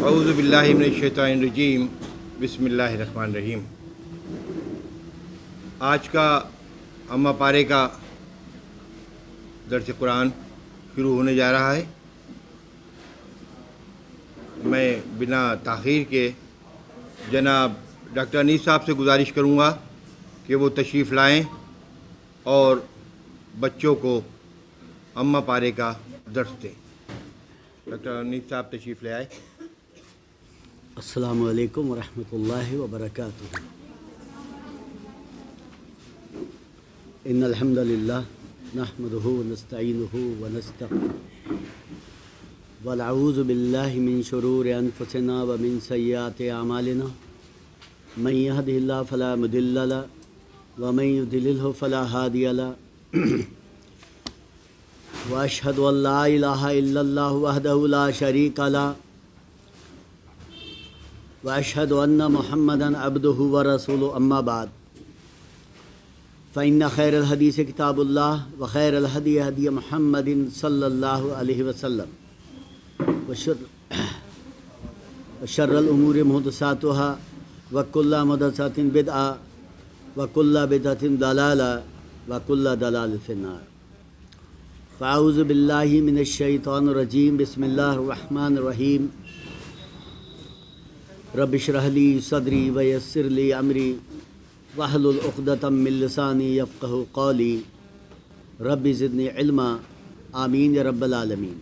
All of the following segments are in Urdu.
اعوذ باللہ من الشیطان الرجیم بسم اللہ الرحمن الرحیم۔ آج کا اماں پارے کا درس قرآن شروع ہونے جا رہا ہے۔ میں بنا تاخیر کے جناب ڈاکٹر انیس صاحب سے گزارش کروں گا کہ وہ تشریف لائیں اور بچوں کو اماں پارے کا درس دیں۔ ڈاکٹر انیس صاحب تشریف لے آئے۔ السلام علیکم ورحمۃ اللہ وبرکاتہ۔ ان الحمد للہ نحمدہ ونستعینہ ونستغفرہ ونعوذ باللہ من شرور انفسنا ومن سیئات اعمالنا من یہدہ اللہ فلا مضل لہ ومن یضللہ فلا ہادی لہ واشہد ان لا الہ الا اللہ وحدہ لا شریک لہ واشہد ان محمدا عبدہ ورسولہ اما بعد فإن خیر الحدیث کتاب اللہ وخیر الہدی ہدی محمد صلی اللہ علیہ وسلم وشر الامور محدثاتها وکل محدثۃ بدعہ وکل بدعۃ ضلالہ وکل ضلالۃ فی النار۔ فاعوذ باللہ من الشیطان الرجیم، بسم اللہ الرحمن الرحیم۔ رب اشرح لی صدری ویسر لی امری واحلل عقدۃ من لسانی یفقہوا قولی رب زدنی علما آمین یا رب العالمین۔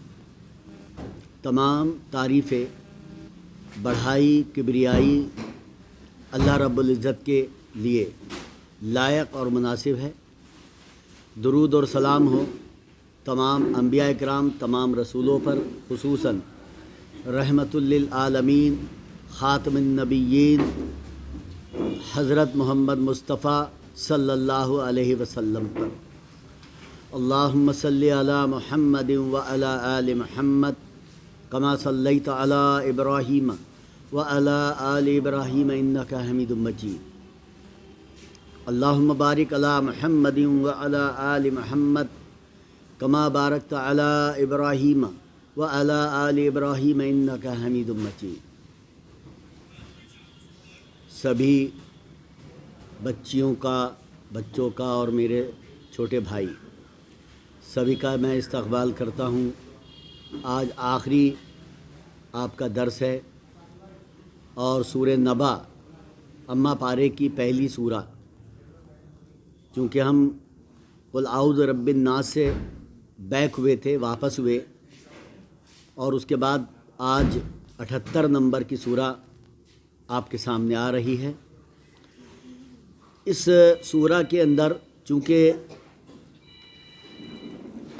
تمام تعریفیں، بڑھائی، کبریائی اللہ رب العزت کے لیے لائق اور مناسب ہے۔ درود اور سلام ہو تمام انبیاء کرام، تمام رسولوں پر، خصوصاً رحمت للعالمین خاتم النبیین حضرت محمد مصطفیٰ صلی اللہ علیہ وسلم پر۔ اللہم صلی علی محمد وعلی آل محمد کما صلیت علی ابراہیم وعلی آل ابراہیم انک حمید مجید۔ اللہم بارک علی محمد وعلی آل محمد کما بارکت علی ابراہیم وعلی آل ابراہیم انک حمید مجید۔ سبھی بچوں کا اور میرے چھوٹے بھائی سبھی کا میں استقبال کرتا ہوں۔ آج آخری آپ کا درس ہے اور سورہ نبا اماں پارے کی پہلی سورہ، چونکہ ہم قل اعوذ برب الناس سے بیک ہوئے تھے، واپس ہوئے، اور اس کے بعد آج 78 نمبر کی سورہ آپ کے سامنے آ رہی ہے۔ اس سورہ کے اندر چونکہ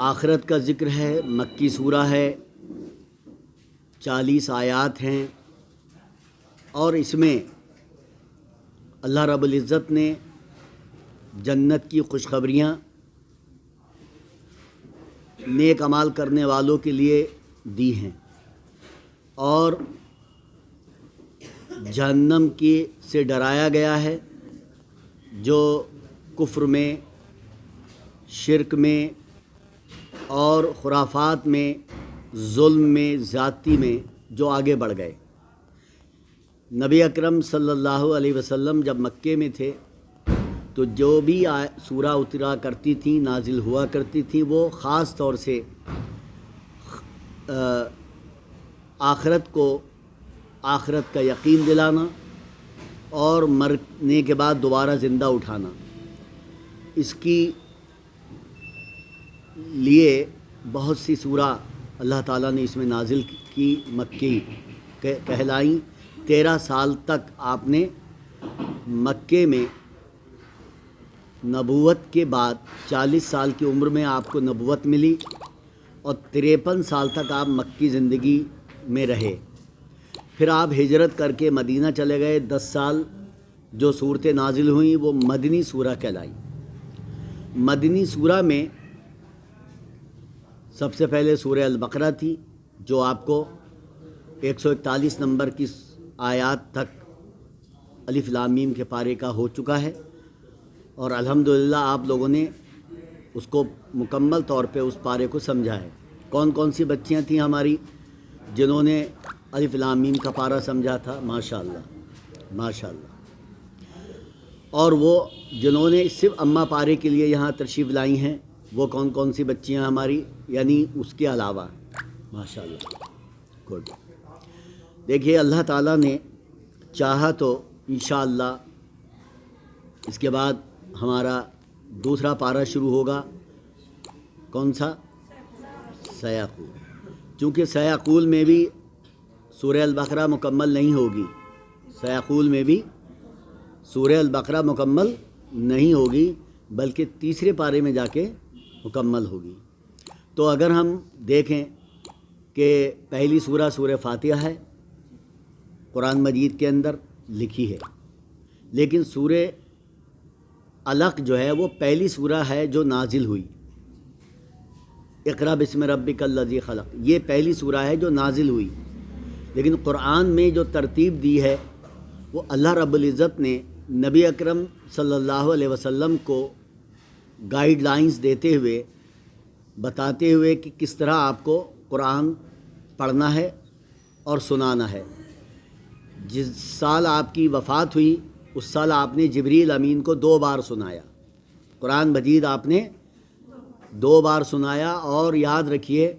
آخرت کا ذکر ہے، مکی سورہ ہے، 40 آیات ہیں، اور اس میں اللہ رب العزت نے جنت کی خوشخبریاں نیک اعمال کرنے والوں کے لیے دی ہیں، اور جہنم کی سے ڈرایا گیا ہے جو کفر میں، شرک میں اور خرافات میں، ظلم میں، زیادتی میں جو آگے بڑھ گئے۔ نبی اکرم صلی اللہ علیہ وسلم جب مکے میں تھے تو جو بھی سورہ اترا کرتی تھیں، نازل ہوا کرتی تھیں، وہ خاص طور سے آخرت کا یقین دلانا اور مرنے کے بعد دوبارہ زندہ اٹھانا، اس کی لیے بہت سی سورہ اللہ تعالیٰ نے اس میں نازل کی، مکی کہلائیں۔ 13 سال تک آپ نے مکے میں نبوت کے بعد 40 سال کی عمر میں آپ کو نبوت ملی، اور 53 سال تک آپ مکی زندگی میں رہے۔ پھر آپ ہجرت کر کے مدینہ چلے گئے۔ 10 سال جو صورتیں نازل ہوئیں وہ مدنی سورہ کہلائیں۔ مدنی سورہ میں سب سے پہلے سورہ البقرہ تھی، جو آپ کو 141 نمبر کی آیات تک الف لام میم کے پارے کا ہو چکا ہے، اور الحمدللہ آپ لوگوں نے اس کو مکمل طور پہ اس پارے کو سمجھا ہے۔ کون کون سی بچیاں تھیں ہماری جنہوں نے الف لام میم کا پارہ سمجھا تھا، ماشاءاللہ ماشاءاللہ۔ اور وہ جنہوں نے صرف اماں پارے کے لیے یہاں تشریف لائی ہیں وہ کون کون سی بچیاں ہماری، یعنی اس کے علاوہ، ماشاءاللہ گڈ۔ دیکھیے اللہ تعالیٰ نے چاہا تو انشاءاللہ اس کے بعد ہمارا دوسرا پارہ شروع ہوگا، کون سا؟ سیقول۔ چونکہ سیقول میں بھی سورہ البقرہ مکمل نہیں ہوگی، سیقول میں بھی سورہ البقرہ مکمل نہیں ہوگی، بلکہ تیسرے پارے میں جا کے مکمل ہوگی۔ تو اگر ہم دیکھیں کہ پہلی سورہ سورہ فاتحہ ہے، قرآن مجید کے اندر لکھی ہے، لیکن سورہ علق جو ہے وہ پہلی سورہ ہے جو نازل ہوئی، اقرأ بسم ربک الذی خلق، یہ پہلی سورہ ہے جو نازل ہوئی۔ لیکن قرآن میں جو ترتیب دی ہے وہ اللہ رب العزت نے نبی اکرم صلی اللہ علیہ وسلم کو گائیڈ لائنز دیتے ہوئے، بتاتے ہوئے کہ کس طرح آپ کو قرآن پڑھنا ہے اور سنانا ہے۔ جس سال آپ کی وفات ہوئی اس سال آپ نے جبریل امین کو 2 بار سنایا، قرآن مجید آپ نے 2 بار سنایا، اور یاد رکھیے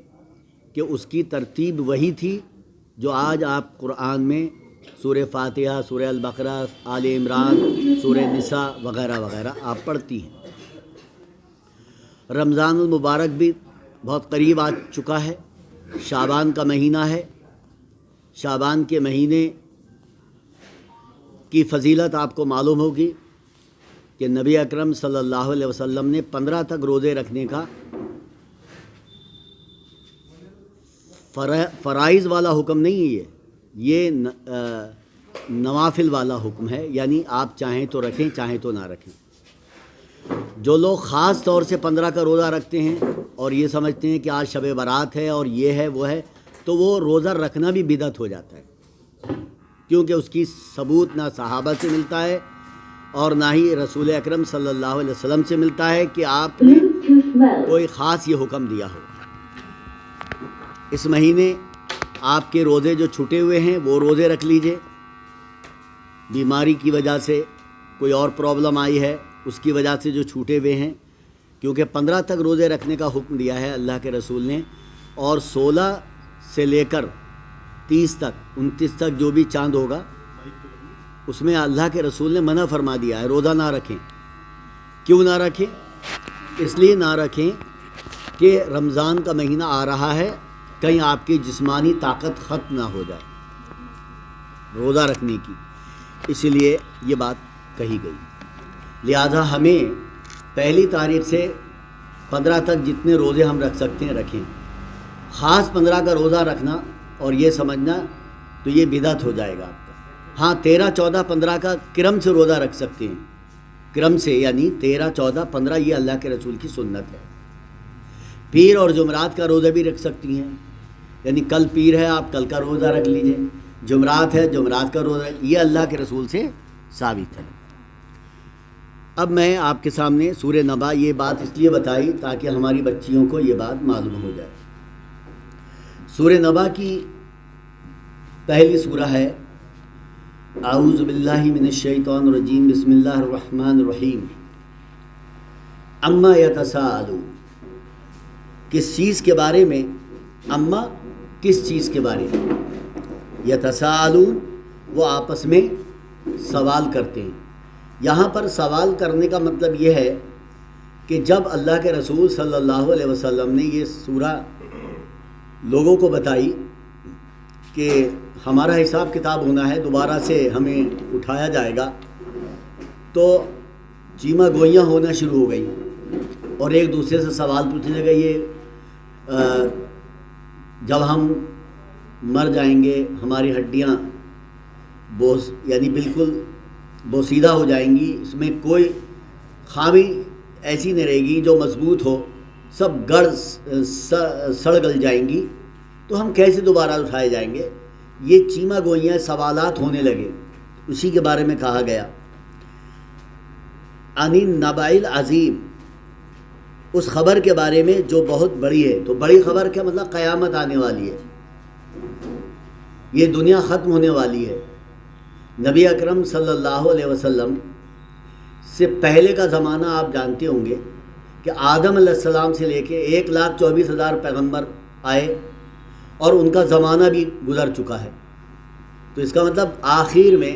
کہ اس کی ترتیب وہی تھی جو آج آپ قرآن میں سورہ فاتحہ، سورہ البقرہ، آل عمران، سورہ نساء وغیرہ وغیرہ آپ پڑھتی ہیں۔ رمضان المبارک بھی بہت قریب آ چکا ہے، شعبان کا مہینہ ہے، شعبان کے مہینے کی فضیلت آپ کو معلوم ہوگی کہ نبی اکرم صلی اللہ علیہ وسلم نے 15 تک روزے رکھنے کا فرائض والا حکم نہیں ہے، یہ نوافل والا حکم ہے، یعنی آپ چاہیں تو رکھیں چاہیں تو نہ رکھیں۔ جو لوگ خاص طور سے 15 کا روزہ رکھتے ہیں اور یہ سمجھتے ہیں کہ آج شب برات ہے اور یہ ہے وہ ہے، تو وہ روزہ رکھنا بھی بدعت ہو جاتا ہے، کیونکہ اس کی ثبوت نہ صحابہ سے ملتا ہے اور نہ ہی رسول اکرم صلی اللہ علیہ وسلم سے ملتا ہے کہ آپ نے کوئی خاص یہ حکم دیا ہو۔ اس مہینے آپ کے روزے جو چھوٹے ہوئے ہیں وہ روزے رکھ لیجئے، بیماری کی وجہ سے کوئی اور پرابلم آئی ہے اس کی وجہ سے جو چھوٹے ہوئے ہیں، کیونکہ 15 تک روزے رکھنے کا حکم دیا ہے اللہ کے رسول نے، اور 16 سے لے کر 30 تک 29 تک جو بھی چاند ہوگا اس میں اللہ کے رسول نے منع فرما دیا ہے روزہ نہ رکھیں۔ کیوں نہ رکھیں؟ اس لیے نہ رکھیں کہ رمضان کا مہینہ آ رہا ہے، کہیں آپ کی جسمانی طاقت ختم نہ ہو جائے روزہ رکھنے کی، اسی لیے یہ بات کہی گئی۔ لہذا ہمیں پہلی تاریخ سے 15 تک جتنے روزے ہم رکھ سکتے ہیں رکھیں۔ خاص 15 کا روزہ رکھنا اور یہ سمجھنا تو یہ بدعت ہو جائے گا آپ کا۔ ہاں 13، 14، 15 کا کرم سے روزہ رکھ سکتے ہیں، کرم سے یعنی 13، 14، 15 یہ اللہ کے رسول کی سنت ہے۔ پیر اور جمعرات کا روزہ بھی رکھ سکتی ہیں، یعنی کل پیر ہے آپ کل کا روزہ رکھ لیجئے، جمعرات ہے جمعرات کا روزہ، یہ اللہ کے رسول سے ثابت ہے۔ اب میں آپ کے سامنے سورہ نبا یہ بات اس لیے بتائی تاکہ ہماری بچیوں کو یہ بات معلوم ہو جائے۔ سورہ نبا کی پہلی سورہ ہے اعوذ باللہ من الشیطان الرجیم، بسم اللہ الرحمن الرحیم۔ اما یتساءلون، کس چیز کے بارے میں؟ اما کس چیز کے بارے میں؟ یتساءلون وہ آپس میں سوال کرتے ہیں۔ یہاں پر سوال کرنے کا مطلب یہ ہے کہ جب اللہ کے رسول صلی اللہ علیہ وسلم نے یہ سورہ لوگوں کو بتائی کہ ہمارا حساب کتاب ہونا ہے، دوبارہ سے ہمیں اٹھایا جائے گا، تو چیما گوئیاں ہونا شروع ہو گئیں اور ایک دوسرے سے سوال پوچھنے لگے، یہ جب ہم مر جائیں گے ہماری ہڈیاں یعنی بالکل بوسیدہ ہو جائیں گی، اس میں کوئی خامی ایسی نہیں رہے گی جو مضبوط ہو، سب سڑ گل جائیں گی، تو ہم کیسے دوبارہ اٹھائے جائیں گے؟ یہ چیما گوئیاں سوالات ہونے لگے، اسی کے بارے میں کہا گیا عن النبأ العظیم، اس خبر کے بارے میں جو بہت بڑی ہے۔ تو بڑی خبر کیا مطلب؟ قیامت آنے والی ہے، یہ دنیا ختم ہونے والی ہے۔ نبی اکرم صلی اللہ علیہ وسلم سے پہلے کا زمانہ آپ جانتے ہوں گے کہ آدم علیہ السلام سے لے کے 1,24,000 پیغمبر آئے اور ان کا زمانہ بھی گزر چکا ہے۔ تو اس کا مطلب آخر میں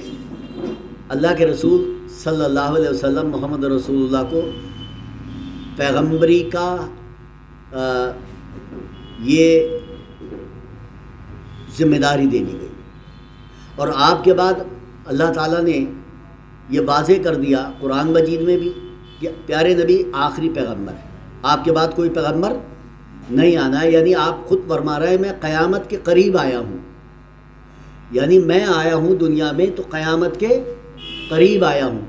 اللہ کے رسول صلی اللہ علیہ وسلم محمد رسول اللہ کو پیغمبری کا یہ ذمہ داری دے دی گئی، اور آپ کے بعد اللہ تعالیٰ نے یہ واضح کر دیا قرآن مجید میں بھی کہ پیارے نبی آخری پیغمبر ہے، آپ کے بعد کوئی پیغمبر نہیں آنا ہے۔ یعنی آپ خود فرما رہے ہیں میں قیامت کے قریب آیا ہوں، یعنی میں آیا ہوں دنیا میں تو قیامت کے قریب آیا ہوں،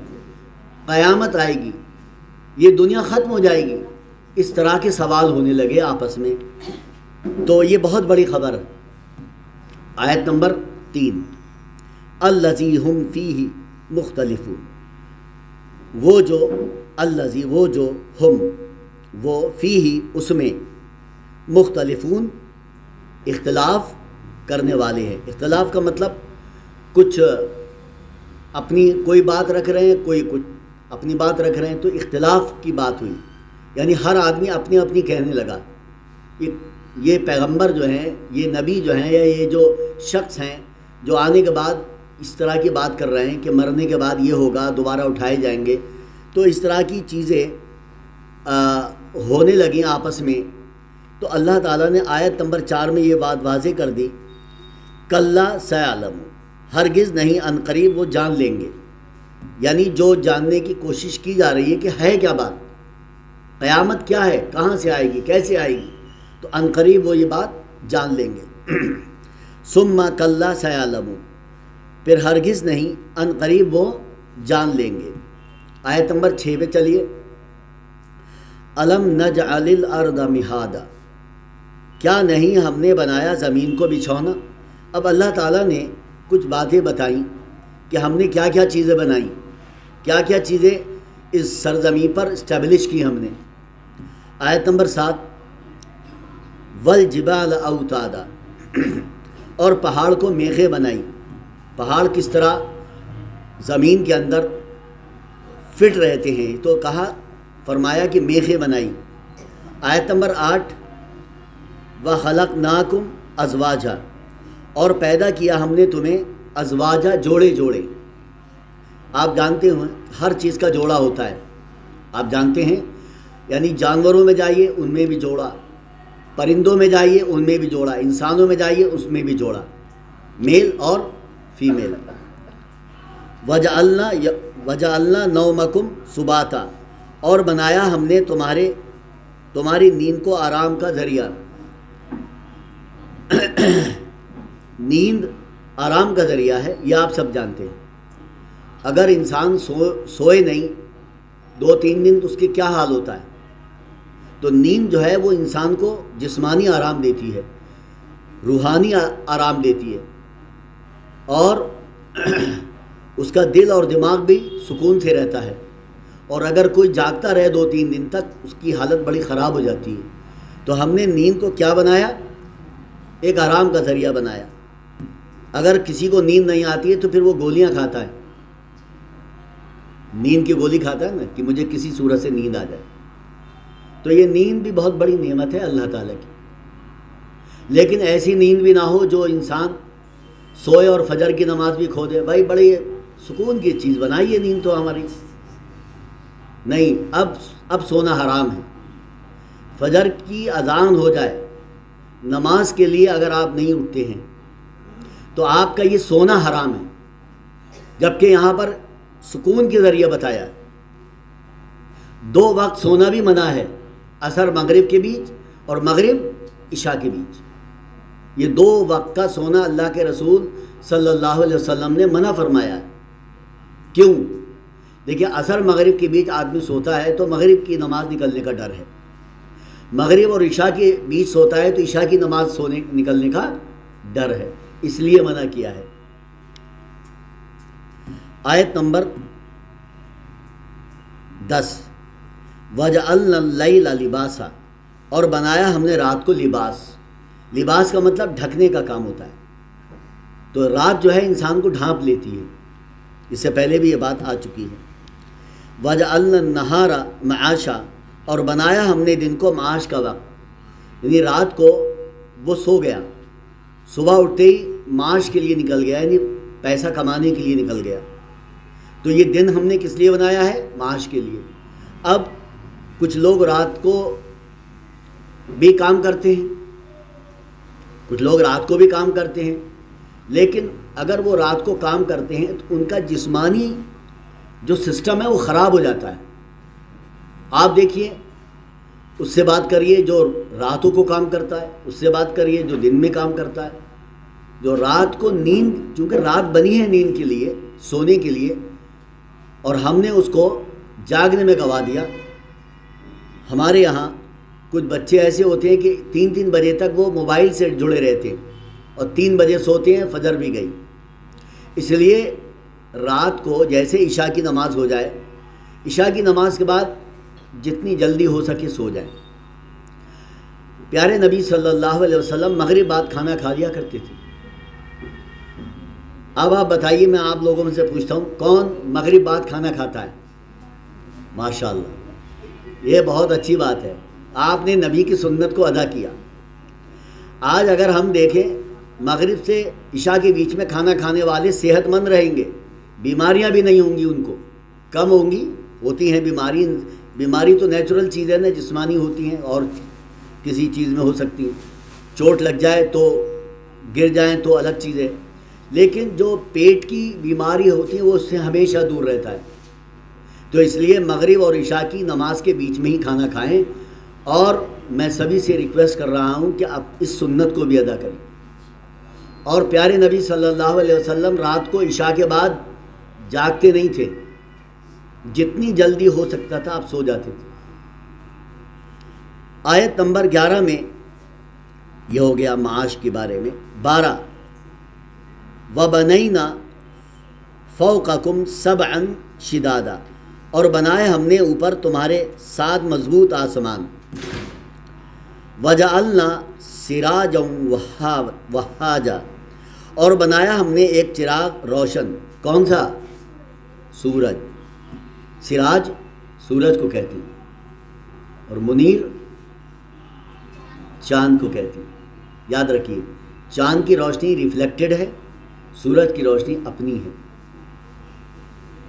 قیامت آئے گی، یہ دنیا ختم ہو جائے گی، اس طرح کے سوال ہونے لگے آپس میں۔ تو یہ بہت بڑی خبر ہے۔ آیت نمبر 3، الذی ہم فیہ مختلفون، وہ جو ہم وہ فیہ اس میں مختلفون اختلاف کرنے والے ہیں۔ اختلاف کا مطلب کچھ اپنی کوئی بات رکھ رہے ہیں، کوئی کچھ اپنی بات رکھ رہے ہیں، تو اختلاف کی بات ہوئی، یعنی ہر آدمی اپنی اپنی کہنے لگا۔ یہ پیغمبر جو ہیں، یہ نبی جو ہیں، یا یہ جو شخص ہیں جو آنے کے بعد اس طرح کی بات کر رہے ہیں کہ مرنے کے بعد یہ ہوگا، دوبارہ اٹھائے جائیں گے، تو اس طرح کی چیزیں ہونے لگیں آپس میں۔ تو اللہ تعالیٰ نے آیت نمبر 4 میں یہ بات واضح کر دی، کلا سیعلم، ہرگز نہیں، عن قریب وہ جان لیں گے۔ یعنی جو جاننے کی کوشش کی جا رہی ہے کہ ہے کیا بات، قیامت کیا ہے، کہاں سے آئے گی، کیسے آئے گی، تو عن قریب وہ یہ بات جان لیں گے۔ ثم کلا سیعلم، پھر ہرگز نہیں، عن قریب وہ جان لیں گے۔ آیت نمبر 6 پہ چلیے، الم نجعل الارض مہادا، کیا نہیں ہم نے بنایا زمین کو بچھونا۔ اب اللہ تعالیٰ نے کچھ باتیں بتائیں کہ ہم نے کیا کیا چیزیں بنائیں، کیا کیا چیزیں اس سرزمین پر اسٹیبلش کی ہم نے۔ آیت نمبر 7، والجبال اوتادا، اور پہاڑ کو میخیں بنائی۔ پہاڑ کس طرح زمین کے اندر فٹ رہتے ہیں، تو کہا فرمایا کہ میخیں بنائی۔ آیت نمبر 8، وَخَلَقْنَاكُمْ أَزْوَاجًا، اور پیدا کیا ہم نے تمہیں ازواجہ، جوڑے جوڑے۔ آپ جانتے ہیں ہر چیز کا جوڑا ہوتا ہے، آپ جانتے ہیں، یعنی جانوروں میں جائیے ان میں بھی جوڑا، پرندوں میں جائیے ان میں بھی جوڑا، انسانوں میں جائیے اس میں بھی جوڑا، میل اور فیمیل۔ وَجَعَلْنَا نَوْمَكُمْ سُبَاتًا، اور بنایا ہم نے تمہاری نیند کو آرام کا ذریعہ۔ نیند آرام کا ذریعہ ہے، یہ آپ سب جانتے ہیں۔ اگر انسان سوئے نہیں 2-3 دن تو اس کے کیا حال ہوتا ہے۔ تو نیند جو ہے وہ انسان کو جسمانی آرام دیتی ہے، روحانی آرام دیتی ہے، اور اس کا دل اور دماغ بھی سکون سے رہتا ہے۔ اور اگر کوئی جاگتا رہے 2-3 دن تک اس کی حالت بڑی خراب ہو جاتی ہے۔ تو ہم نے نیند کو کیا بنایا، ایک آرام کا ذریعہ بنایا۔ اگر کسی کو نیند نہیں آتی ہے تو پھر وہ گولیاں کھاتا ہے، نیند کی گولی کھاتا ہے نا کہ مجھے کسی صورت سے نیند آ جائے۔ تو یہ نیند بھی بہت بڑی نعمت ہے اللہ تعالیٰ کی، لیکن ایسی نیند بھی نہ ہو جو انسان سوئے اور فجر کی نماز بھی کھو دے۔ بھائی بڑی سکون کی چیز بنائی ہے نیند تو ہماری، نہیں، اب سونا حرام ہے۔ فجر کی اذان ہو جائے نماز کے لیے اگر آپ نہیں اٹھتے ہیں تو آپ کا یہ سونا حرام ہے، جبکہ یہاں پر سکون کے ذریعے بتایا ہے۔ 2 وقت سونا بھی منع ہے، عصر مغرب کے بیچ اور مغرب عشاء کے بیچ۔ یہ 2 وقت کا سونا اللہ کے رسول صلی اللہ علیہ وسلم نے منع فرمایا ہے۔ کیوں؟ دیکھیے، عصر مغرب کے بیچ آدمی سوتا ہے تو مغرب کی نماز نکلنے کا ڈر ہے، مغرب اور عشاء کے بیچ سوتا ہے تو عشاء کی نماز نکلنے کا ڈر ہے، اس لیے منع کیا ہے۔ آیت نمبر 10، وَجَعَلْنَا اللَّيْلَ لِبَاسًا، اور بنایا ہم نے رات کو لباس۔ لباس کا مطلب ڈھکنے کا کام ہوتا ہے، تو رات جو ہے انسان کو ڈھانپ لیتی ہے، اس سے پہلے بھی یہ بات آ چکی ہے۔ وَجَعَلْنَا النَّهَارَ مَعَاشًا، اور بنایا ہم نے دن کو معاش کا وقت، یعنی رات کو وہ سو گیا، صبح اٹھتے ہی معاش کے لیے نکل گیا، یعنی پیسہ کمانے کے لیے نکل گیا۔ تو یہ دن ہم نے کس لیے بنایا ہے؟ معاش کے لیے۔ اب کچھ لوگ رات کو بھی کام کرتے ہیں، کچھ لوگ رات کو بھی کام کرتے ہیں، لیکن اگر وہ رات کو کام کرتے ہیں تو ان کا جسمانی جو سسٹم ہے وہ خراب ہو جاتا ہے۔ آپ دیکھیے، اس سے بات کریے جو راتوں کو کام کرتا ہے، اس سے بات کریے جو دن میں کام کرتا ہے۔ جو رات کو نیند، چونکہ رات بنی ہے نیند کے لیے، سونے کے لیے، اور ہم نے اس کو جاگنے میں گوا دیا۔ ہمارے یہاں کچھ بچے ایسے ہوتے ہیں کہ 3 بجے تک وہ موبائل سے جڑے رہتے ہیں اور 3 بجے سوتے ہیں، فجر بھی گئی۔ اس لیے رات کو جیسے عشاء کی نماز ہو جائے، عشاء کی نماز کے بعد جتنی جلدی ہو سکے سو جائیں۔ پیارے نبی صلی اللہ علیہ وسلم مغرب بعد کھانا کھا لیا کرتے تھے۔ اب آپ بتائیے، میں آپ لوگوں میں سے پوچھتا ہوں، کون مغرب بعد کھانا کھاتا ہے؟ ماشاءاللہ، یہ بہت اچھی بات ہے، آپ نے نبی کی سنت کو ادا کیا۔ آج اگر ہم دیکھیں، مغرب سے عشاء کے بیچ میں کھانا کھانے والے صحت مند رہیں گے، بیماریاں بھی نہیں ہوں گی، ان کو کم ہوں گی۔ ہوتی ہیں بیماری تو نیچرل چیز ہے نا، جسمانی ہوتی ہیں اور کسی چیز میں ہو سکتی ہیں، چوٹ لگ جائے تو گر جائیں تو الگ چیز ہے، لیکن جو پیٹ کی بیماری ہوتی ہے وہ اس سے ہمیشہ دور رہتا ہے۔ تو اس لیے مغرب اور عشاء کی نماز کے بیچ میں ہی کھانا کھائیں، اور میں سبھی سے ریکویسٹ کر رہا ہوں کہ آپ اس سنت کو بھی ادا کریں۔ اور پیارے نبی صلی اللہ علیہ وسلم رات کو عشاء کے بعد جاگتے نہیں تھے، جتنی جلدی ہو سکتا تھا آپ سو جاتے تھے۔ آیت نمبر 11 میں یہ ہو گیا معاش کے بارے میں۔ 12 وَبَنَيْنَا فَوْقَكُمْ سَبْعًا شِدَادًا، اور بنائے ہم نے اوپر تمہارے 7 مضبوط آسمان۔ وَجَعَلْنَا سِرَاجًا وَهَّاجًا، اور بنایا ہم نے ایک چراغ روشن۔ کون سا؟ سورج۔ سراج سورج کو کہتی ہیں، اور منیر چاند کو کہتی ہیں۔ یاد رکھیے، چاند کی روشنی ریفلیکٹڈ ہے، سورج کی روشنی اپنی ہے۔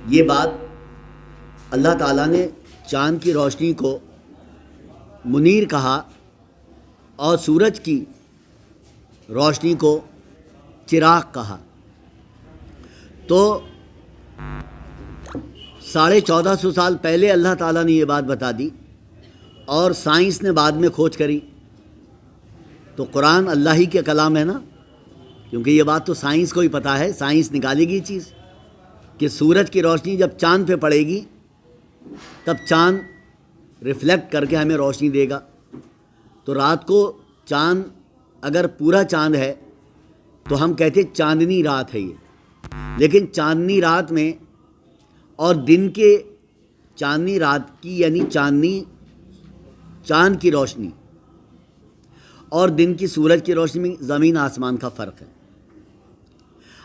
یہ بات اللہ تعالیٰ نے چاند کی روشنی کو منیر کہا اور سورج کی روشنی کو چراغ کہا۔ تو 1450 سال پہلے اللہ تعالیٰ نے یہ بات بتا دی، اور سائنس نے بعد میں کھوج کری۔ تو قرآن اللہ ہی کے کلام ہے نا، کیونکہ یہ بات تو سائنس کو ہی پتہ ہے، سائنس نکالے گی چیز کہ سورج کی روشنی جب چاند پہ پڑے گی تب چاند ریفلیکٹ کر کے ہمیں روشنی دے گا۔ تو رات کو چاند اگر پورا چاند ہے تو ہم کہتے چاندنی رات ہے یہ، لیکن چاندنی رات میں اور دن کے چاندنی رات کی یعنی چاند کی روشنی اور دن کی سورج کی روشنی میں زمین آسمان کا فرق ہے۔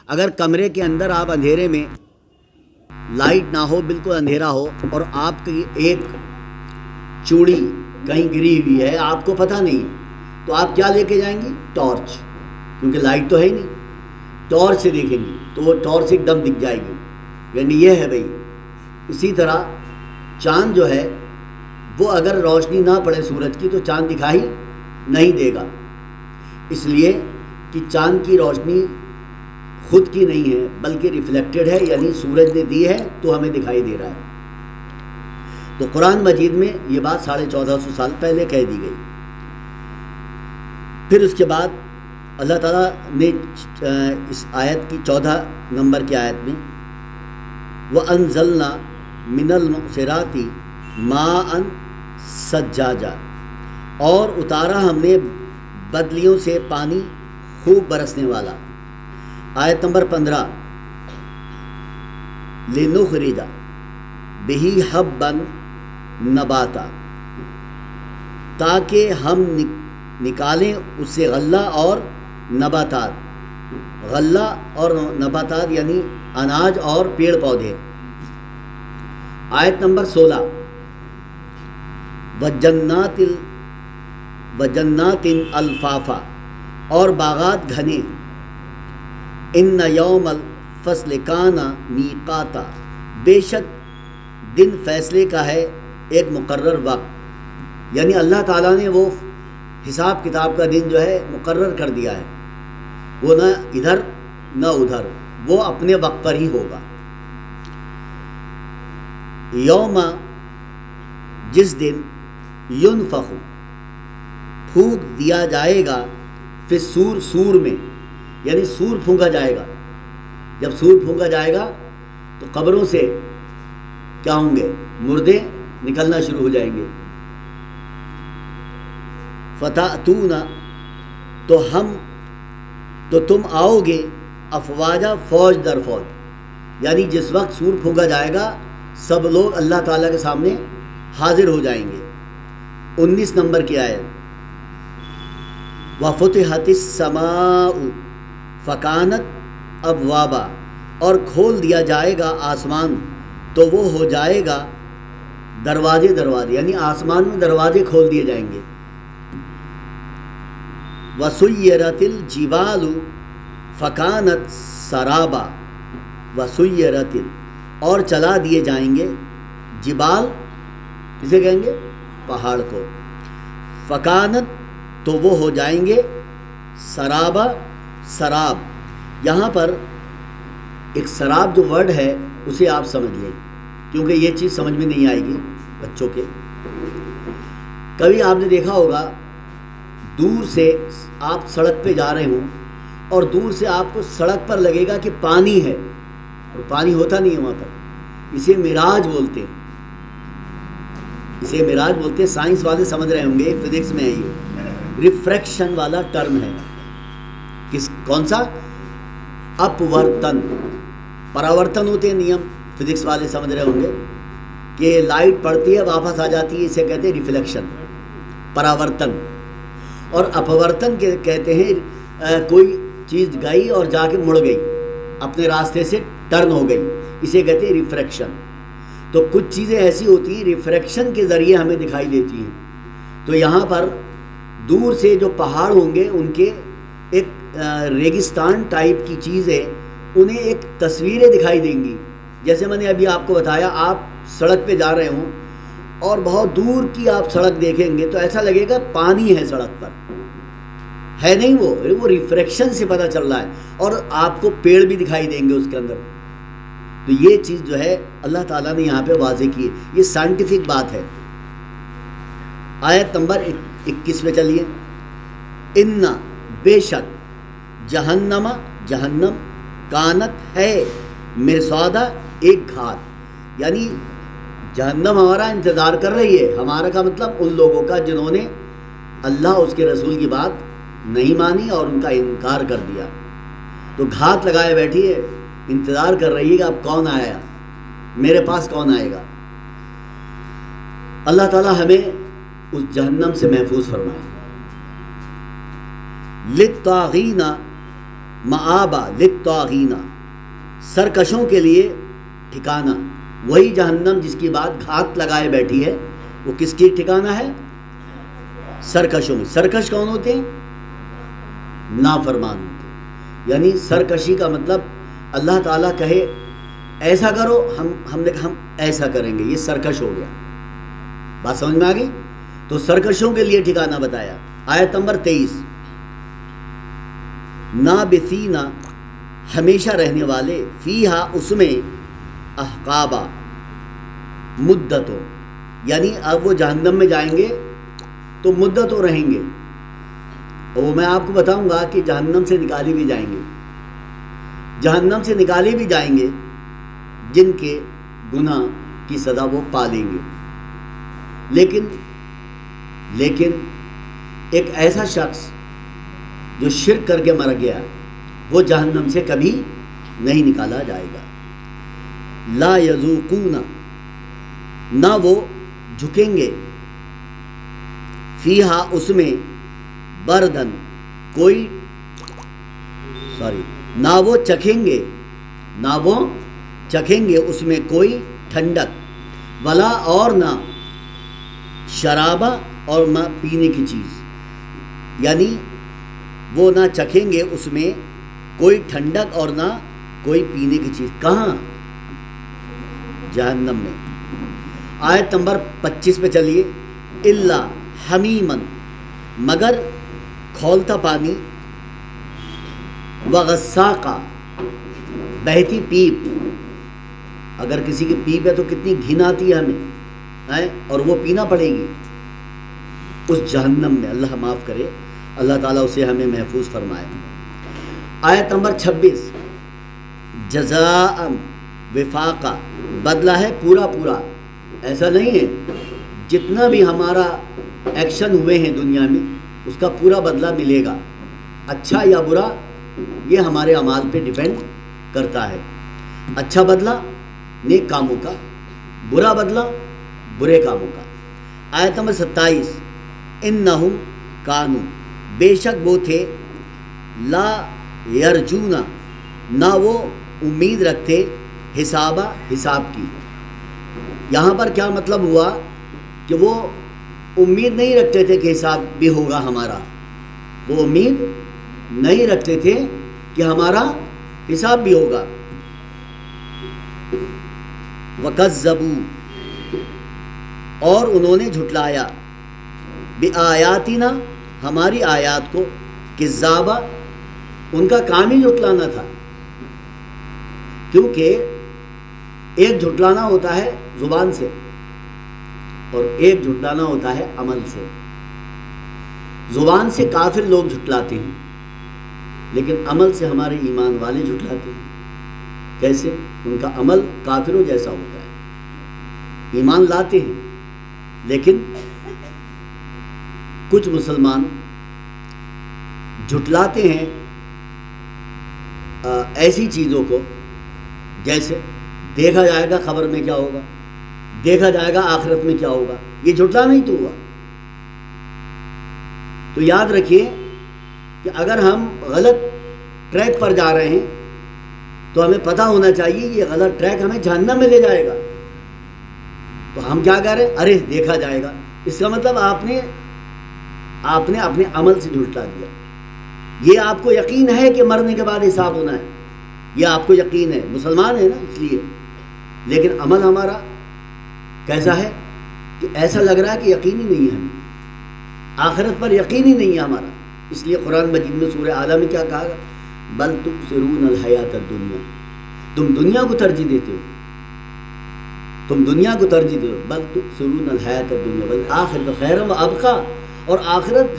اگر کمرے کے اندر آپ اندھیرے میں لائٹ نہ ہو، بالکل اندھیرا ہو، اور آپ کی ایک چوڑی کہیں گری ہوئی ہے، آپ کو پتہ نہیں ہے، تو آپ کیا لے کے جائیں گے؟ ٹارچ، کیونکہ لائٹ تو ہے ہی نہیں، ٹارچ سے دیکھیں گے تو وہ ٹارچ ایک دم دکھ جائے گی، یعنی یہ ہے بھائی۔ اسی طرح چاند جو ہے وہ اگر روشنی نہ پڑے سورج کی تو چاند دکھائی نہیں دے گا، اس لیے کہ چاند کی روشنی خود کی نہیں ہے بلکہ ریفلیکٹڈ ہے، یعنی سورج نے دی ہے تو ہمیں دکھائی دے رہا ہے۔ تو قرآن مجید میں یہ بات 1450 سال پہلے کہہ دی گئی۔ پھر اس کے بعد اللہ تعالیٰ نے اس آیت کی 14 نمبر کی آیت میں وَأَنزَلْنَا مِنَ الْمُعْصِرَاتِ مَاءً ثَجَّاجًا، اور اتارا ہم نے بدلیوں سے پانی خوب برسنے والا۔ آیت نمبر 15 لِنُخْرِجَ بِهِ حَبًّا نَبَاتًا، تاکہ ہم نکالیں اس سے غلہ اور نباتات۔ غلہ اور نباتات یعنی اناج اور پیڑ پودے. آیت نمبر 16 وجنات الفافا اور باغات گھنے. ان یوم الفصل کان میقاتا بے شک دن فیصلے کا ہے ایک مقرر وقت. یعنی اللہ تعالیٰ نے وہ حساب کتاب کا دن جو ہے مقرر کر دیا ہے، وہ نہ ادھر نہ ادھر، وہ اپنے وقت پر ہی ہوگا. یوم جس دن ینفخ پھونک دیا جائے گا فی الصور سور میں، یعنی سور پھونکا جائے گا. جب سور پھونکا جائے گا تو قبروں سے کیا ہوں گے؟ مردے نکلنا شروع ہو جائیں گے. فتأتون تو تم آؤ گے افواجا فوج در فوج. یعنی جس وقت سور پھونکا جائے گا سب لوگ اللہ تعالیٰ کے سامنے حاضر ہو جائیں گے. 19 نمبر کی آیت وَفُتِحَتِ السَّمَاءُ فَكَانَتْ أَبْوَابًا اور کھول دیا جائے گا آسمان تو وہ ہو جائے گا دروازے، یعنی آسمان میں دروازے کھول دیے جائیں گے. وَسُيِّرَتِ الْجِبَالُ فَكَانَتْ سَرَابًا وَسُيِّرَتِ اور چلا دیے جائیں گے جبال، کسے کہیں گے؟ پہاڑ کو. فَكَانَتْ تو وہ ہو جائیں گے سرابا، سراب. یہاں پر ایک سراب جو ورڈ ہے اسے آپ سمجھ لیں، کیونکہ یہ چیز سمجھ میں نہیں آئے گی بچوں کے. کبھی آپ نے دیکھا ہوگا دور سے آپ سڑک پہ جا رہے ہوں اور دور سے آپ کو سڑک پر لگے گا کہ پانی ہے، اور پانی ہوتا نہیں ہے وہاں پر. اسے میراج بولتے ہیں، اسے میراج بولتے ہیں. سائنس والے سمجھ رہے ہوں گے، فزکس میں ہے، یہ ریفریکشن والا ٹرم ہے. کون سا؟ اپورتن. پراورتن ہوتے ہیں نیم، فزکس والے سمجھ رہے ہوں گے کہ لائٹ پڑتی ہے واپس آ جاتی ہے، اسے کہتے ہیں ریفلیکشن، پراورتن. اور اپورتن کہتے ہیں کوئی چیز گئی اور جا کے مڑ گئی، اپنے راستے سے ٹرن ہو گئی، اسے کہتے ہیں ریفریکشن. تو کچھ چیزیں ایسی ہوتی ہیں ریفریکشن کے ذریعے ہمیں دکھائی دیتی ہیں. تو یہاں پر دور سے جو پہاڑ ہوں گے ان کے ایک ریگستان ٹائپ کی چیزیں انہیں ایک تصویریں دکھائی دیں گی. جیسے میں نے ابھی آپ کو بتایا، آپ سڑک پہ جا رہے ہوں اور بہت دور کی آپ سڑک دیکھیں گے تو ایسا لگے گا پانی ہے سڑک پر، ہے نہیں، وہ ریفریکشن سے پتہ چل رہا ہے. اور آپ کو پیڑ بھی دکھائی دیں گے اس کے اندر. تو یہ چیز جو ہے اللہ تعالیٰ نے یہاں پہ واضح کی ہے، یہ سائنٹیفک بات ہے. آیت نمبر 21 میں چلیے. ان بے شک جہنم کانت ہے مرصادا ایک گھات. یعنی جہنم ہمارا انتظار کر رہی ہے. ہمارا کا مطلب ان لوگوں کا جنہوں نے اللہ اس کے رسول کی بات نہیں مانی اور ان کا انکار کر دیا. تو گھات لگائے بیٹھی ہے، انتظار کر رہی ہے کہ اب کون آیا، میرے پاس کون آئے گا. اللہ تعالیٰ ہمیں اس جہنم سے محفوظ فرمائے. للطاغین مآبا، للطاغین سرکشوں کے لیے ٹھکانہ. وہی جہنم جس کی بات گھات لگائے بیٹھی ہے وہ کس کی ٹھکانہ ہے؟ سرکشوں میں. سرکش کون ہوتے ہیں؟ نافرمان ہوتے ہیں. یعنی سرکشی کا مطلب اللہ تعالیٰ کہے ایسا کرو، ہم نے کہا ہم ایسا کریں گے، یہ سرکش ہو گیا. بات سمجھ میں آ گئی؟ تو سرکشوں کے لیے ٹھکانہ بتایا. آیت نمبر 23 نابثین ہمیشہ رہنے والے، فیہا اس میں، احقابا مدتوں. یعنی اب وہ جہنم میں جائیں گے تو مدتوں رہیں گے. اور میں آپ کو بتاؤں گا کہ جہنم سے نکالی بھی جائیں گے، جہنم سے نکالے بھی جائیں گے جن کے گناہ کی سزا وہ پالیں گے. لیکن ایک ایسا شخص جو شرک کر کے مر گیا وہ جہنم سے کبھی نہیں نکالا جائے گا. لا یذوقون نہ وہ جھکیں گے، فیہا اس میں، بردن کوئی نہ وہ چکھیں گے اس میں کوئی ٹھنڈک، ولا اور نہ شرابہ اور نہ پینے کی چیز، یعنی وہ نہ چکھیں گے اس میں کوئی ٹھنڈک اور نہ کوئی پینے کی چیز. کہاں؟ جہنم میں. آیت نمبر 25 پہ چلیے. الا حمیمن، مگر کھولتا پانی، وغساقا، بہتی پیپ. اگر کسی کی پیپ ہے تو کتنی گھن آتی ہے ہمیں، اور وہ پینا پڑے گی اس جہنم میں. اللہ معاف کرے، اللہ تعالیٰ اسے ہمیں محفوظ فرمائے. آیت نمبر 26. جزاء وفاقا، بدلہ ہے پورا پورا. ایسا نہیں ہے جتنا بھی ہمارا ایکشن ہوئے ہیں دنیا میں اس کا پورا بدلہ ملے گا، اچھا یا برا یہ ہمارے اعمال پہ ڈیپینڈ کرتا ہے. اچھا بدلہ نیک کاموں کا، برا بدلہ برے کاموں کا. آیت نمبر 27. انہم کانو، بے شک وہ تھے، لا یرجونا، نہ وہ امید رکھتے، حساب کی. یہاں پر کیا مطلب ہوا کہ وہ امید نہیں رکھتے تھے کہ حساب بھی ہوگا ہمارا، وہ امید نہیں رکھتے تھے کہ ہمارا حساب بھی ہوگا. وَكَذَّبُوا، اور انہوں نے جھٹلایا، بِآیاتِنَا، ہماری آیات کو، کذابہ، ان کا کام ہی جھٹلانا تھا. کیونکہ ایک جھٹلانا ہوتا ہے زبان سے اور ایک جھٹلانا ہوتا ہے عمل سے. زبان سے کافر لوگ جھٹلاتے ہیں لیکن عمل سے ہمارے ایمان والے جھٹلاتے ہیں. کیسے؟ ان کا عمل کافروں جیسا ہوتا ہے، ایمان لاتے ہیں لیکن کچھ مسلمان جھٹلاتے ہیں ایسی چیزوں کو، جیسے دیکھا جائے گا خبر میں کیا ہوگا، دیکھا جائے گا آخرت میں کیا ہوگا. یہ جھٹلا نہیں تو ہوا. تو یاد رکھیے کہ اگر ہم غلط ٹریک پر جا رہے ہیں تو ہمیں پتہ ہونا چاہیے یہ غلط ٹریک ہمیں جہنم میں لے جائے گا. تو ہم کیا کہہ رہے ہیں؟ ارے دیکھا جائے گا. اس کا مطلب آپ نے اپنے عمل سے جھٹلا دیا. یہ آپ کو یقین ہے کہ مرنے کے بعد حساب ہونا ہے، یہ آپ کو یقین ہے، مسلمان ہے نا اس لیے. لیکن عمل ہمارا کیسا ہے کہ ایسا لگ رہا ہے کہ یقین ہی نہیں ہے، ہمیں آخرت پر یقین ہی نہیں ہے ہمارا. اس لیے قرآن مجید میں سورہ اعلیٰ میں کیا کہا گا؟ بل تؤثرون الحیات الدنیا، تم دنیا کو ترجیح دیتے ہو، بل تؤثرون الحیات الدنیا والآخرۃ خیر وابقی، اور آخرت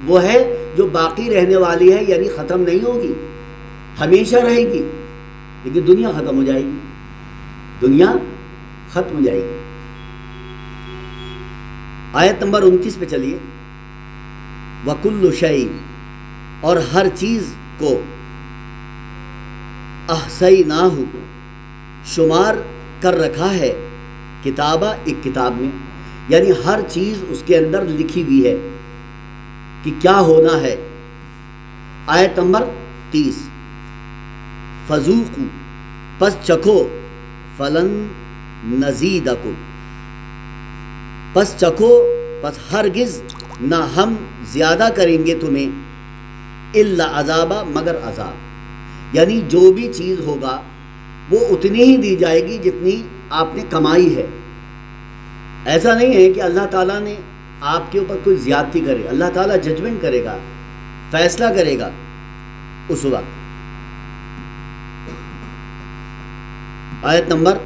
وہ ہے جو باقی رہنے والی ہے، یعنی ختم نہیں ہوگی، ہمیشہ رہے گی. لیکن دنیا ختم ہو جائے گی، دنیا ختم ہو جائے گی. آیت نمبر 29 پہ چلیے. وَكُلُّ شَيْءٍ، اور ہر چیز کو، احصیناہ، شمار کر رکھا ہے، کتابہ، ایک کتاب میں، یعنی ہر چیز اس کے اندر لکھی ہوئی ہے کہ کیا ہونا ہے. آیت نمبر 30. فذوقوا، پس چکھو، فلن نزیدکم، پس چکھو، پس ہرگز نہ ہم زیادہ کریں گے تمہیں، الا عذابا، مگر عذاب. یعنی جو بھی چیز ہوگا وہ اتنی ہی دی جائے گی جتنی آپ نے کمائی ہے. ایسا نہیں ہے کہ اللہ تعالیٰ نے آپ کے اوپر کوئی زیادتی کرے. اللہ تعالیٰ ججمنٹ کرے گا، فیصلہ کرے گا اس وقت. آیت نمبر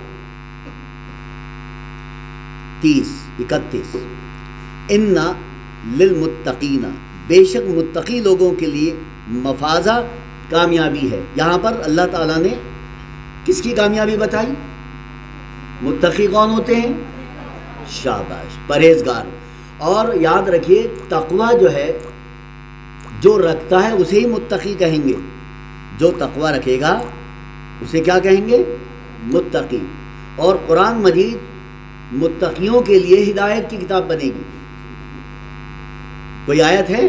31. ان للمتقین، بے شک متقی لوگوں کے لیے، مفازہ، کامیابی ہے. یہاں پر اللہ تعالیٰ نے کس کی کامیابی بتائی؟ متقی کون ہوتے ہیں؟ شاباش، پرہیزگار. اور یاد رکھیے تقوی جو ہے، جو رکھتا ہے اسے ہی متقی کہیں گے. جو تقوی رکھے گا اسے کیا کہیں گے؟ متقی. اور قرآن مجید متقیوں کے لیے ہدایت کی کتاب بنے گی. کوئی آیت ہے؟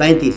35,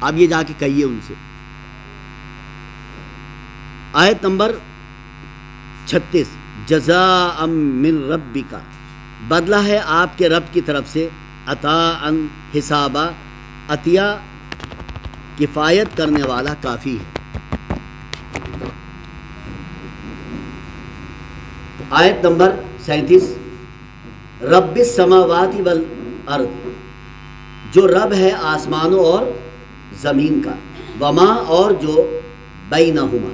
آپ یہ جا کے کہیے ان سے۔ آیت نمبر 36، جزاء من ربک، بدلہ ہے آپ کے رب کی طرف سے، عطاء حسابا، عطیہ کفایت کرنے والا کافی ہے۔ آیت نمبر 37، رب السماوات والارض، جو رب ہے آسمانوں اور زمین کا، وما، اور جو بینہما،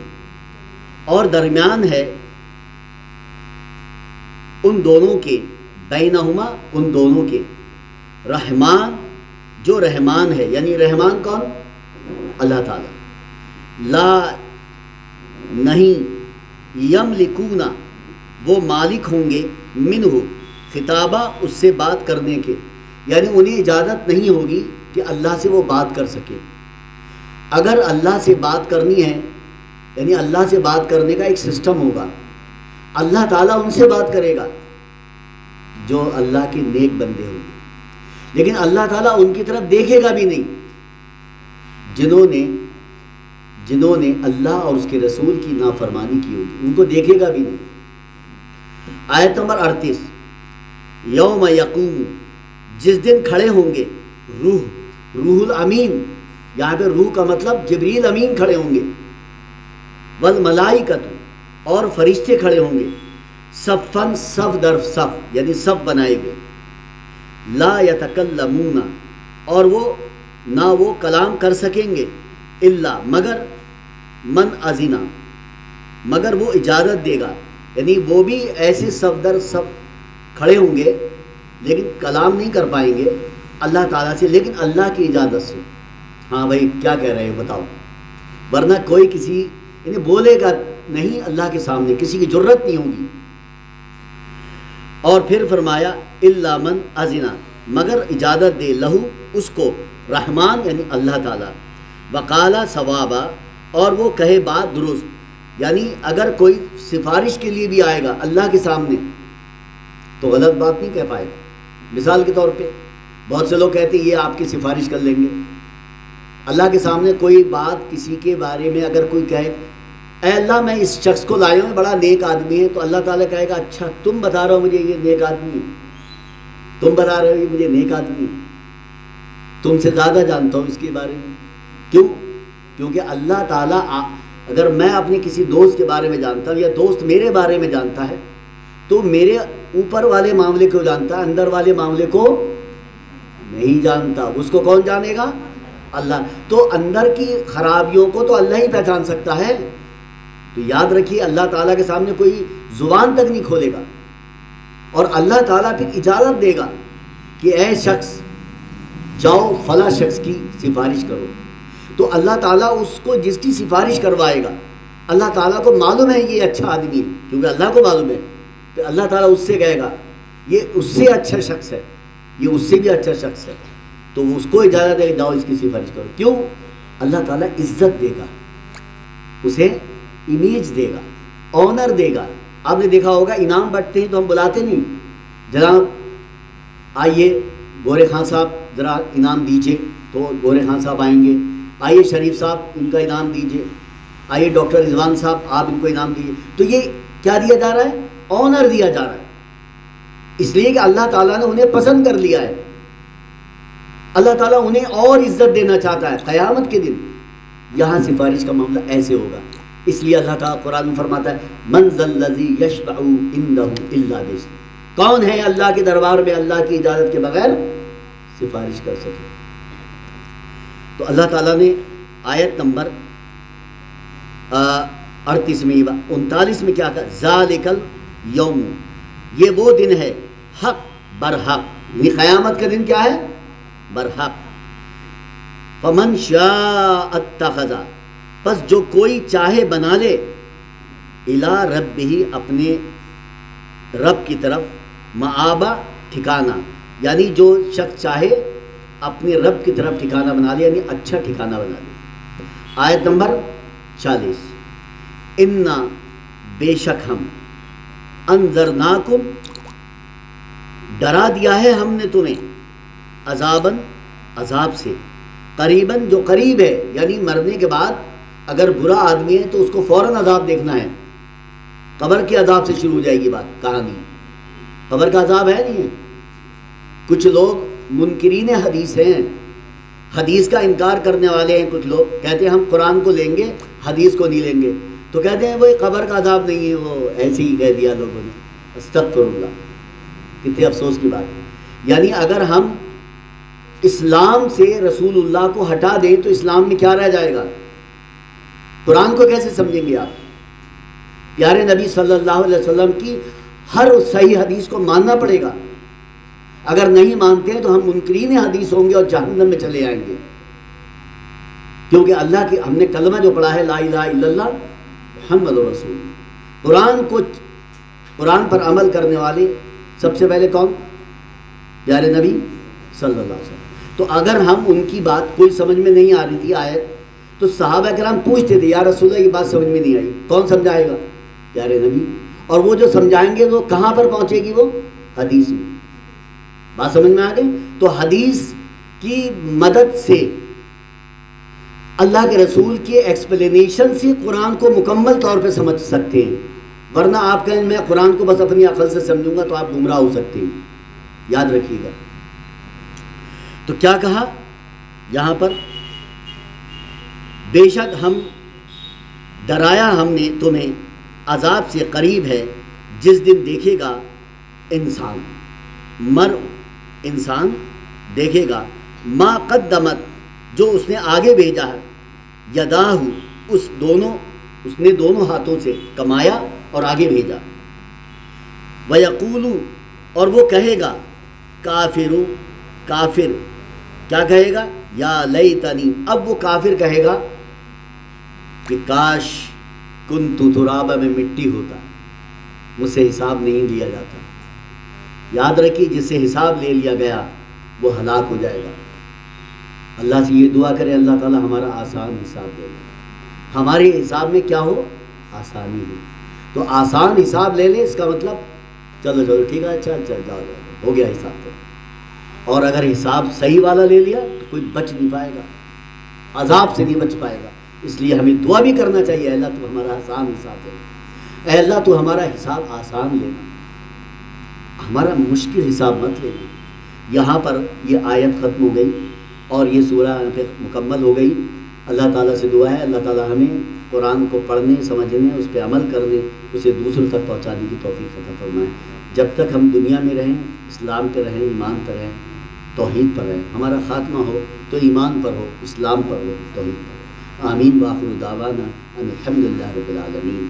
اور درمیان ہے ان دونوں کے، بینہما ان دونوں کے، رحمان جو رحمان ہے، یعنی رحمان کون؟ اللہ تعالی، لا نہیں، یملکون وہ مالک ہوں گے، منہ خطابہ اس سے بات کرنے کے، یعنی انہیں اجازت نہیں ہوگی کہ اللہ سے وہ بات کر سکے۔ اگر اللہ سے بات کرنی ہے، یعنی اللہ سے بات کرنے کا ایک سسٹم ہوگا، اللہ تعالیٰ ان سے بات کرے گا جو اللہ کے نیک بندے ہوں گے، لیکن اللہ تعالیٰ ان کی طرف دیکھے گا بھی نہیں جنہوں نے اللہ اور اس کے رسول کی نافرمانی کی ہوگی، ان کو دیکھے گا بھی نہیں۔ آیت نمبر 38، یوم یقوم، جس دن کھڑے ہوں گے، روح الامین، یہاں پہ روح کا مطلب جبریل امین کھڑے ہوں گے، والملائکۃ، اور فرشتے کھڑے ہوں گے، صفاً صف در صف، یعنی صف بنائے گئے، لا یتکلمون، اور نہ وہ کلام کر سکیں گے، الا مگر، من اذن، مگر وہ اجازت دے گا، یعنی وہ بھی ایسے صف در صف کھڑے ہوں گے لیکن کلام نہیں کر پائیں گے اللہ تعالیٰ سے، لیکن اللہ کی اجازت سے۔ ہاں بھائی کیا کہہ رہے ہو بتاؤ، ورنہ کوئی کسی یعنی بولے گا نہیں اللہ کے سامنے، کسی کی جرت نہیں ہوگی۔ اور پھر فرمایا الا من اذن، مگر اجازت دے، لہو اس کو، رحمان یعنی اللہ تعالیٰ، وقال ثوابا، اور وہ کہے بات درست، یعنی اگر کوئی سفارش کے لیے بھی آئے گا اللہ کے سامنے تو غلط بات نہیں کہہ پائے گا۔ مثال کے طور پہ بہت سے لوگ کہتے ہیں یہ آپ کی سفارش کر لیں گے، اللہ کے سامنے کوئی بات کسی کے بارے میں اگر کوئی کہے، اے اللہ میں اس شخص کو لایا ہوں، بڑا نیک آدمی ہے، تو اللہ تعالیٰ کہے گا اچھا تم بتا رہے ہو مجھے یہ نیک آدمی ہے، تم بتا رہے ہو یہ مجھے نیک آدمی ہے، تم سے زیادہ جانتا ہوں اس کے بارے میں۔ کیوں؟ کیونکہ اللہ تعالیٰ اگر میں اپنے کسی دوست کے بارے میں جانتا ہوں یا دوست میرے بارے میں جانتا ہے تو میرے اوپر والے معاملے کو جانتا ہے، اندر والے معاملے کو نہیں جانتا، اس کو کون جانے گا؟ اللہ۔ تو اندر کی خرابیوں کو تو اللہ ہی پہچان سکتا ہے، تو یاد رکھیے اللہ تعالیٰ کے سامنے کوئی زبان تک نہیں کھولے گا، اور اللہ تعالیٰ پھر اجازت دے گا کہ اے شخص جاؤ فلاں شخص کی سفارش کرو، تو اللہ تعالیٰ اس کو جس کی سفارش کروائے گا، اللہ تعالیٰ کو معلوم ہے یہ اچھا آدمی ہے، کیونکہ اللہ کو معلوم ہے کہ اللہ تعالیٰ اس سے کہے گا یہ اس سے اچھا شخص ہے، یہ اس سے بھی اچھا شخص ہے، تو اس کو اجازت دے کہ جاؤ اس کی سفارش کرو۔ کیوں؟ اللہ تعالیٰ عزت دے گا، اسے امیج دے گا، آنر دے گا۔ آپ نے دیکھا ہوگا انعام بانٹتے ہیں تو ہم بلاتے نہیں، جناب آئیے گورے خان صاحب ذرا انعام دیجیے، تو گورے خان صاحب آئیں گے، آئیے شریف صاحب ان کا انعام دیجیے، آئیے ڈاکٹر رضوان صاحب آپ ان کو انعام دیجیے۔ تو یہ کیا دیا جا رہا ہے؟ آنر دیا جا رہا ہے، اس لیے کہ اللہ تعالیٰ نے انہیں پسند کر لیا ہے، اللہ تعالیٰ انہیں اور عزت دینا چاہتا ہے۔ قیامت کے دن یہاں سفارش کا معاملہ ایسے ہوگا، اس لیے اللہ تعالیٰ قرآن میں فرماتا ہے من ذا الذی یشفع عنده الا باذنہ، کون ہے اللہ کے دربار میں اللہ کی اجازت کے بغیر سفارش کر سکے؟ تو اللہ تعالیٰ نے آیت نمبر 38 میں 39 میں کیا کہا؟ ذالک الیوم، یہ وہ دن ہے حق برحق، یعنی قیامت کا دن کیا ہے؟ برحق۔ فمن شاء اتخذ، پس جو کوئی چاہے بنا لے، الی ربہ، اپنے رب کی طرف، مآبا ٹھکانہ، یعنی جو شخص چاہے اپنے رب کی طرف ٹھکانہ بنا لے، یعنی اچھا ٹھکانہ بنا لے۔ آیت نمبر 40، انا، بے شک ہم، انذرناکم، ڈرا دیا ہے ہم نے تمہیں، عذاباً، عذاب سے، قریباً جو قریب ہے، یعنی مرنے کے بعد اگر برا آدمی ہے تو اس کو فوراً عذاب دیکھنا ہے. قبر کے عذاب سے شروع ہو جائے گی بات کہانی. قبر کا عذاب ہے نہیں ہے. کچھ لوگ منکرین حدیث ہیں، حدیث کا انکار کرنے والے ہیں. کچھ لوگ کہتے ہیں ہم قرآن کو لیں گے، حدیث کو نہیں لیں گے. تو کہتے ہیں وہ قبر کا عذاب نہیں ہے، وہ ایسے ہی کہہ دیا لوگوں نے. استغفر اللہ، کتنے افسوس کی بات ہے. یعنی اگر ہم اسلام سے رسول اللہ کو ہٹا دیں تو اسلام میں کیا رہ جائے گا؟ قرآن کو کیسے سمجھیں گے آپ؟ پیارے نبی صلی اللہ علیہ وسلم کی ہر صحیح حدیث کو ماننا پڑے گا. اگر نہیں مانتے ہیں تو ہم منکرین حدیث ہوں گے اور جہنم میں چلے آئیں گے. کیونکہ اللہ کی ہم نے کلمہ جو پڑھا ہے لا الہ الا اللہ محمد رسول. قرآن پر عمل کرنے والے سب سے پہلے کون؟ پیارے نبی صلی اللہ علیہ وسلم. تو اگر ہم ان کی بات کوئی سمجھ میں نہیں آ رہی تھی آیت، تو صحابہ کرام پوچھتے تھے یا رسول اللہ یہ بات سمجھ میں نہیں آئی، کون سمجھائے گا؟ پیارے نبی. اور وہ جو سمجھائیں گے وہ کہاں پر پہنچے گی؟ وہ حدیث میں. بات سمجھ میں آ گئی؟ تو حدیث کی مدد سے، اللہ کے رسول کے ایکسپلینیشن سے قرآن کو مکمل طور پہ سمجھ سکتے ہیں. ورنہ آپ کہیں میں قرآن کو بس اپنی عقل سے سمجھوں گا تو آپ گمراہ ہو سکتے ہیں. یاد رکھیے گا. تو کیا کہا یہاں پر؟ بے شک ہم ڈرایا ہم نے تمہیں عذاب سے قریب ہے جس دن دیکھے گا انسان، انسان دیکھے گا ما قدمت جو اس نے آگے بھیجا ہے، یداہ اس نے دونوں ہاتھوں سے کمایا اور آگے بھیجا. وَيَقُولُ اور وہ کہے گا کافر کیا کہے گا؟ یا لیتنی. اب وہ کافر کہے گا کہ کاش کنت ترابا میں مٹی ہوتا، مجھ سے حساب نہیں لیا جاتا. یاد رکھیے جس سے حساب لے لیا گیا وہ ہلاک ہو جائے گا. اللہ سے یہ دعا کرے اللہ تعالی ہمارا آسان حساب دے لے. ہمارے حساب میں کیا ہو؟ آسانی ہے. تو آسان حساب لے لے، اس کا مطلب چلو ٹھیک ہے، اچھا جاؤ ہو گیا حساب. اور اگر حساب صحیح والا لے لیا تو کوئی بچ نہیں پائے گا، عذاب سے نہیں بچ پائے گا. اس لیے ہمیں دعا بھی کرنا چاہیے اے اللہ تو ہمارا آسان حساب دے، اے اللہ تو ہمارا حساب آسان لینا، ہمارا مشکل حساب مت لینا. یہاں پر یہ آیت ختم ہو گئی اور یہ سورہ یہاں پہ مکمل ہو گئی. اللہ تعالیٰ سے دعا ہے اللہ تعالیٰ ہمیں قرآن کو پڑھنے، سمجھنے، اس پہ عمل کرنے، اسے دوسروں تک پہنچانے کی توفیق عطا فرمائے. جب تک ہم دنیا میں رہیں اسلام پہ رہیں، ایمان پر رہیں، توحید پر رہیں. ہمارا خاتمہ ہو تو ایمان پر ہو، اسلام پر ہو، توحید پر ہو. آمین. وآخر دعوانا ان الحمد للہ رب العالمین.